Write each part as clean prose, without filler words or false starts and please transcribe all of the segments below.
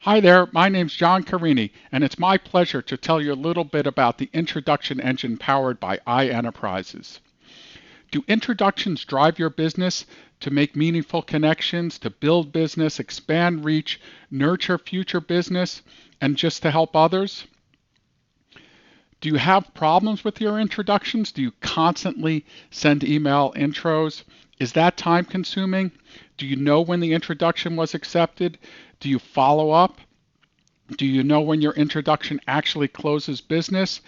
Hi there, my name's John Carini, and it's my pleasure to tell you a little bit about the introduction engine powered by iEnterprises. Do introductions drive your business to make meaningful connections, to build business, expand reach, nurture future business, and just to help others? Do you have problems with your introductions? Do you constantly send email intros? Is that time consuming? Do you know when the introduction was accepted? Do you follow up? Do you know when your introduction actually closes business?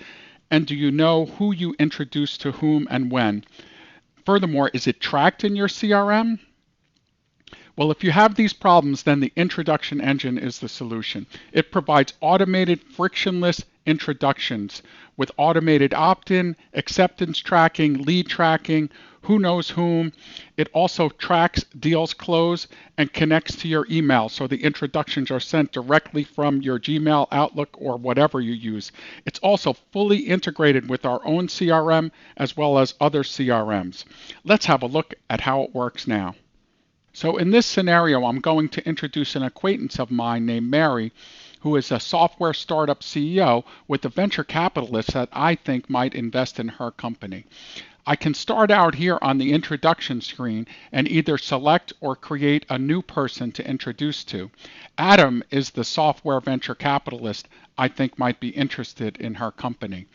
And do you know who you introduced to whom and when? Furthermore, is it tracked in your CRM? Well, if you have these problems, then the introduction engine is the solution. It provides automated, frictionless introductions with automated opt-in, acceptance tracking, lead tracking, who knows whom. It also tracks deals closed and connects to your email, so the introductions are sent directly from your Gmail, Outlook, or whatever you use. It's also fully integrated with our own CRM as well as other CRMs. Let's have a look at how it works now. So in this scenario, I'm going to introduce an acquaintance of mine named Mary, who is a software startup CEO with a venture capitalist that I think might invest in her company. I can start out here on the introduction screen and either select or create a new person to introduce to. Adam is the software venture capitalist I think might be interested in her company.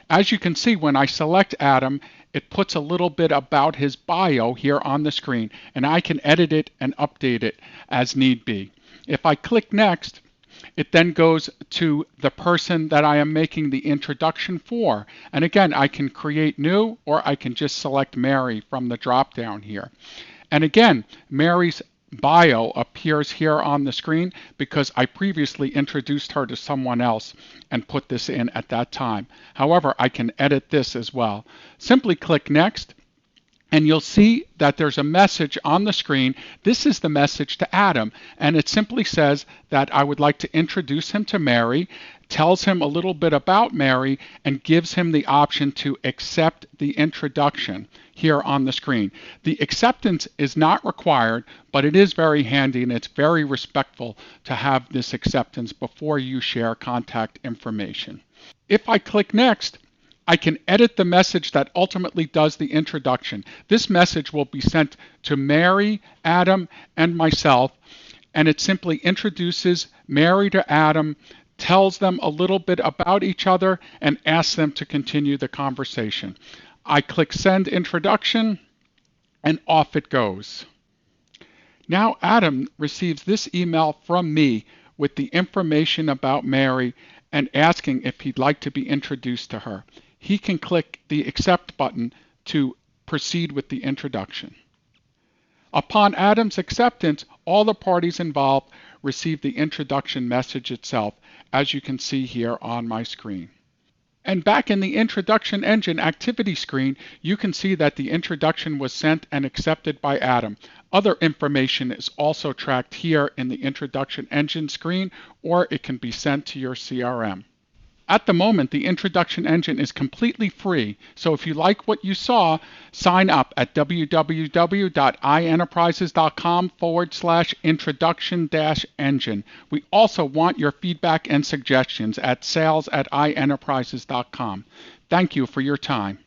As you can see, when I select Adam, it puts a little bit about his bio here on the screen, and I can edit it and update it as need be. If I click Next, it then goes to the person that I am making the introduction for. And again, I can create new, or I can just select Mary from the drop down here. And again, Mary's bio appears here on the screen because I previously introduced her to someone else and put this in at that time. However, I can edit this as well. Simply click Next, and you'll see that there's a message on the screen. This is the message to Adam, and it simply says that I would like to introduce him to Mary, tells him a little bit about Mary, and gives him the option to accept the introduction here on the screen. The acceptance is not required, but it is very handy and it's very respectful to have this acceptance before you share contact information. If I click Next, I can edit the message that ultimately does the introduction. This message will be sent to Mary, Adam, and myself, and it simply introduces Mary to Adam, tells them a little bit about each other, and asks them to continue the conversation. I click Send Introduction, and off it goes. Now Adam receives this email from me with the information about Mary and asking if he'd like to be introduced to her. He can click the Accept button to proceed with the introduction. Upon Adam's acceptance, all the parties involved receive the introduction message itself, as you can see here on my screen. And back in the introduction engine activity screen, you can see that the introduction was sent and accepted by Adam. Other information is also tracked here in the introduction engine screen, or it can be sent to your CRM. At the moment, the introduction engine is completely free, so if you like what you saw, sign up at www.ienterprises.com/introduction-engine. We also want your feedback and suggestions at sales@ienterprises.com. Thank you for your time.